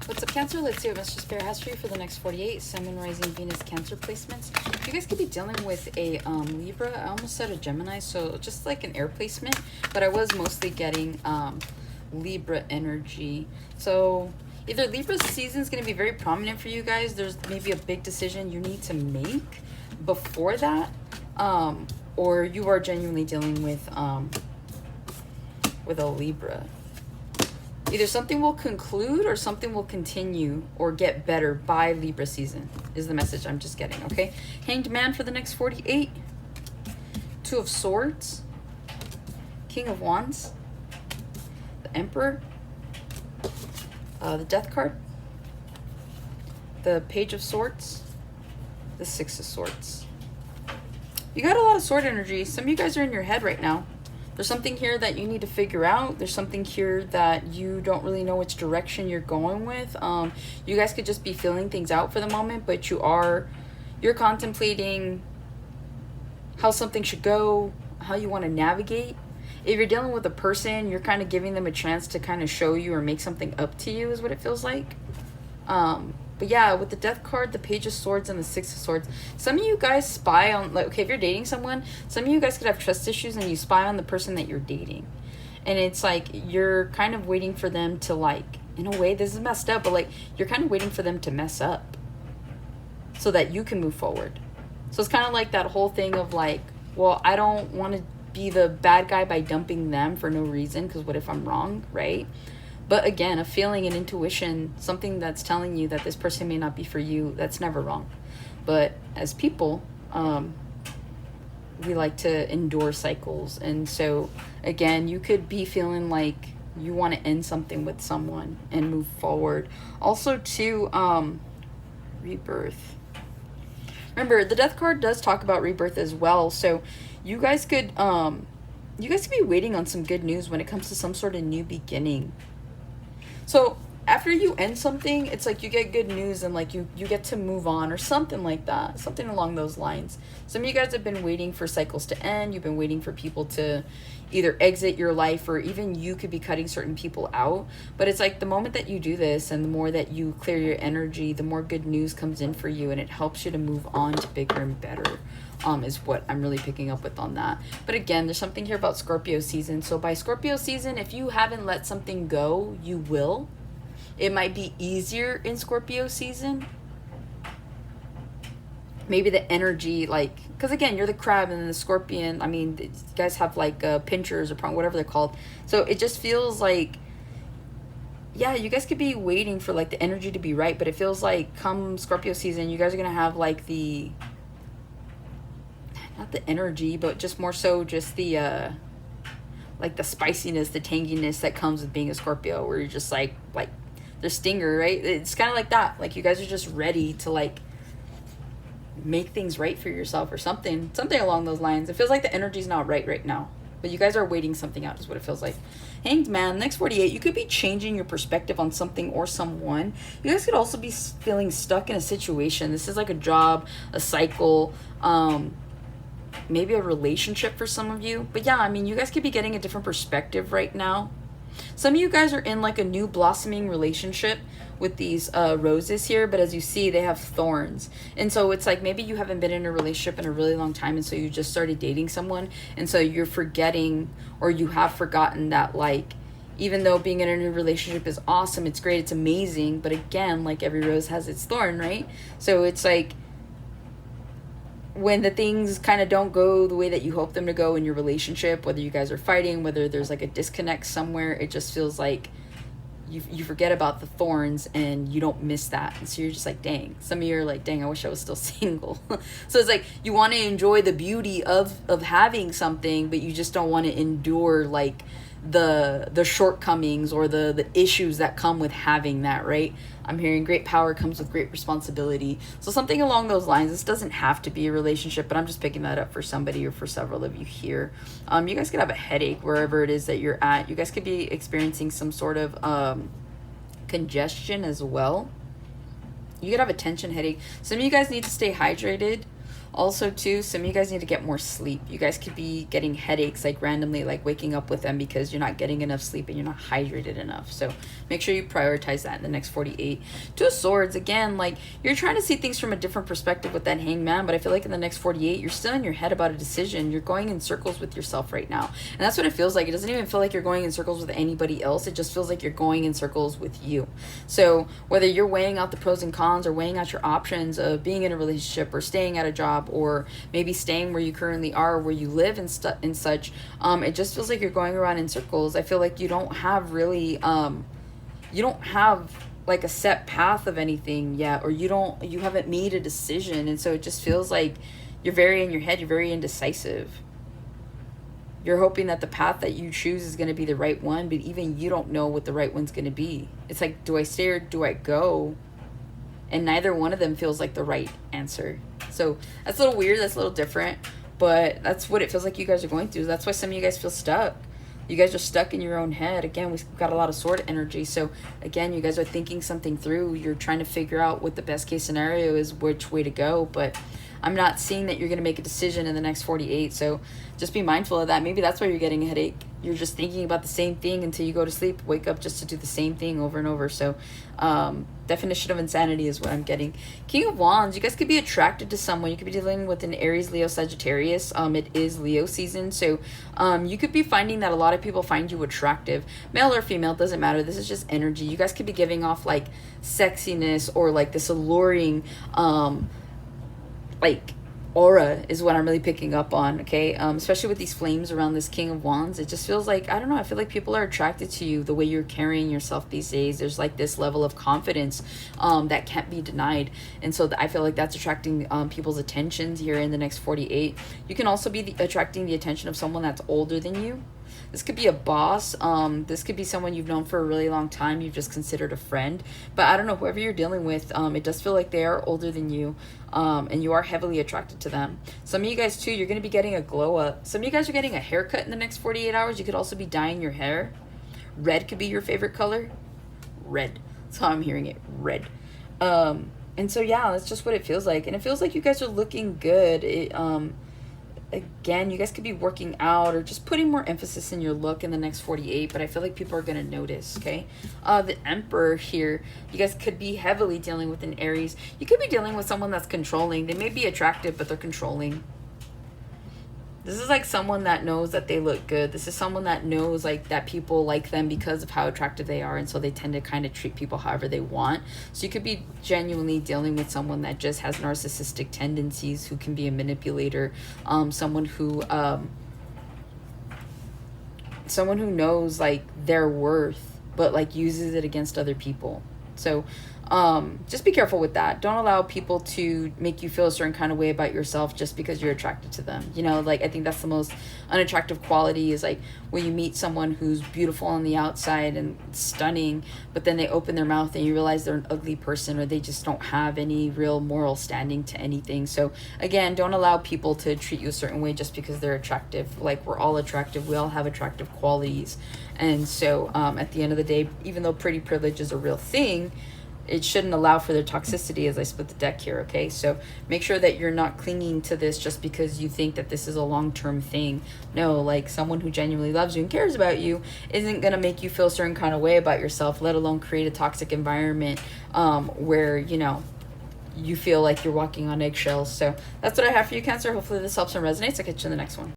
What's up, Cancer? Let's see what Mr. Spirit has for you for the next 48. Sun, Moon, Rising, Venus, Cancer placements. You guys could be dealing with a Libra. I almost said a Gemini, so just like an air placement. But I was mostly getting Libra energy. So either Libra season is going to be very prominent for you guys. There's maybe a big decision you need to make before that. Or you are genuinely dealing with a Libra. Either something will conclude or something will continue or get better by Libra season is the message I'm just getting, okay? Hanged Man for the next 48. Two of Swords. King of Wands. The Emperor. The Death card. The Page of Swords. The Six of Swords. You got a lot of sword energy. Some of you guys are in your head right now. There's something here that you need to figure out. There's something here that you don't really know which direction you're going with. You guys could just be feeling things out for the moment, but you're contemplating how something should go, how you want to navigate. If you're dealing with a person, you're kind of giving them a chance to kind of show you or make something up to you is what it feels like. But yeah, with the Death card, the Page of Swords, and the Six of Swords, some of you guys spy on, like, okay, if you're dating someone, some of you guys could have trust issues and you spy on the person that you're dating. And it's like, you're kind of waiting for them to, like, in a way, this is messed up, but like, you're kind of waiting for them to mess up so that you can move forward. So it's kind of like that whole thing of like, well, I don't want to be the bad guy by dumping them for no reason, because what if I'm wrong, right? But again, a feeling, an intuition, something that's telling you that this person may not be for you, that's never wrong. But as people, we like to endure cycles. And so, again, you could be feeling like you want to end something with someone and move forward. Also, too, rebirth. Remember, the Death card does talk about rebirth as well. So you guys could be waiting on some good news when it comes to some sort of new beginning. So after you end something, it's like you get good news and like you get to move on or something like that. Something along those lines. Some of you guys have been waiting for cycles to end. You've been waiting for people to either exit your life, or even you could be cutting certain people out. But it's like the moment that you do this and the more that you clear your energy, the more good news comes in for you, and it helps you to move on to bigger and better. Is what I'm really picking up with on that. But again, there's something here about Scorpio season. So by Scorpio season, if you haven't let something go, you will. It might be easier in Scorpio season. Maybe the energy, like, because again, you're the crab and the scorpion. I mean, you guys have like pinchers or whatever they're called. So it just feels like, yeah, you guys could be waiting for like the energy to be right. But it feels like come Scorpio season, you guys are going to have like not the energy, but just more so just the like the spiciness, the tanginess that comes with being a Scorpio, where you're just like the stinger, right? It's kind of like that. Like you guys are just ready to like make things right for yourself or something along those lines. It feels like the energy's not right now, but you guys are waiting something out is what it feels like. Hanged Man, next 48, you could be changing your perspective on something or someone. You guys could also be feeling stuck in a situation. This is like a job, a cycle, maybe a relationship for some of you. But yeah, I mean, you guys could be getting a different perspective right now. Some of you guys are in like a new blossoming relationship with these roses here, but as you see, they have thorns. And so it's like maybe you haven't been in a relationship in a really long time, and so you just started dating someone, and so you're forgetting, or you have forgotten that, like, even though being in a new relationship is awesome, it's great, it's amazing, but again, like every rose has its thorn, right? So it's like when the things kind of don't go the way that you hope them to go in your relationship, whether you guys are fighting, whether there's like a disconnect somewhere, it just feels like you forget about the thorns and you don't miss that. And so you're just like, dang. Some of you are like, dang, I wish I was still single. So it's like you want to enjoy the beauty of having something, but you just don't want to endure like the shortcomings or the issues that come with having that, right? I'm hearing great power comes with great responsibility. So something along those lines. This doesn't have to be a relationship, but I'm just picking that up for somebody or for several of you here. You guys could have a headache wherever it is that you're at. You guys could be experiencing some sort of congestion as well. You could have a tension headache. Some of you guys need to stay hydrated. Also, too, some of you guys need to get more sleep. You guys could be getting headaches, like randomly, like waking up with them because you're not getting enough sleep and you're not hydrated enough. So make sure you prioritize that in the next 48. Two of Swords, again, like you're trying to see things from a different perspective with that Hangman, but I feel like in the next 48, you're still in your head about a decision. You're going in circles with yourself right now. And that's what it feels like. It doesn't even feel like you're going in circles with anybody else. It just feels like you're going in circles with you. So whether you're weighing out the pros and cons or weighing out your options of being in a relationship or staying at a job, or maybe staying where you currently are, where you live and such, it just feels like you're going around in circles. I feel like you don't have really you don't have like a set path of anything yet, or you haven't made a decision, and so it just feels like you're very in your head, you're very indecisive. You're hoping that the path that you choose is going to be the right one, but even you don't know what the right one's going to be. It's like, do I stay or do I go? And neither one of them feels like the right answer. So that's a little weird, that's a little different, but that's what it feels like you guys are going through. That's why some of you guys feel stuck. You guys are stuck in your own head. Again, we've got a lot of sword energy. So again, you guys are thinking something through. You're trying to figure out what the best case scenario is, which way to go. But I'm not seeing that you're going to make a decision in the next 48. So just be mindful of that. Maybe that's why you're getting a headache. You're just thinking about the same thing until you go to sleep, wake up just to do the same thing over and over. So definition of insanity is what I'm getting. King of Wands, you guys could be attracted to someone. You could be dealing with an Aries, Leo, Sagittarius. It is Leo season. So you could be finding that a lot of people find you attractive. Male or female, doesn't matter. This is just energy. You guys could be giving off like sexiness or like this alluring like aura is what I'm really picking up on, okay? Especially with these flames around this King of Wands. It just feels like, I don't know, I feel like people are attracted to you, the way you're carrying yourself these days. There's like this level of confidence that can't be denied. And so I feel like that's attracting people's attentions here in the next 48. You can also be attracting the attention of someone that's older than you. This could be a boss. This could be someone you've known for a really long time. You've just considered a friend. But I don't know, whoever you're dealing with, it does feel like they are older than you. And you are heavily attracted to them. Some of you guys, too, you're going to be getting a glow up. Some of you guys are getting a haircut in the next 48 hours. You could also be dyeing your hair. Red could be your favorite color. Red. That's how I'm hearing it. Red. And so, yeah, that's just what it feels like. And it feels like you guys are looking good. Again, you guys could be working out or just putting more emphasis in your look in the next 48, but I feel like people are going to notice, okay? The Emperor here, you guys could be heavily dealing with an Aries. You could be dealing with someone that's controlling. They may be attractive, but they're controlling. This is like someone that knows that they look good. This is someone that knows like that people like them because of how attractive they are, and so they tend to kind of treat people however they want. So you could be genuinely dealing with someone that just has narcissistic tendencies, who can be a manipulator, someone who knows like their worth but like uses it against other people. So just be careful with that. Don't allow people to make you feel a certain kind of way about yourself just because you're attracted to them. You know, like I think that's the most unattractive quality, is like when you meet someone who's beautiful on the outside and stunning, but then they open their mouth and you realize they're an ugly person, or they just don't have any real moral standing to anything. So again, don't allow people to treat you a certain way just because they're attractive. Like, we're all attractive. We all have attractive qualities. And so at the end of the day, even though pretty privilege is a real thing, it shouldn't allow for their toxicity as I split the deck here, okay? So make sure that you're not clinging to this just because you think that this is a long-term thing. No, like someone who genuinely loves you and cares about you isn't going to make you feel a certain kind of way about yourself, let alone create a toxic environment where, you know, you feel like you're walking on eggshells. So that's what I have for you, Cancer. Hopefully this helps and resonates. I'll catch you in the next one.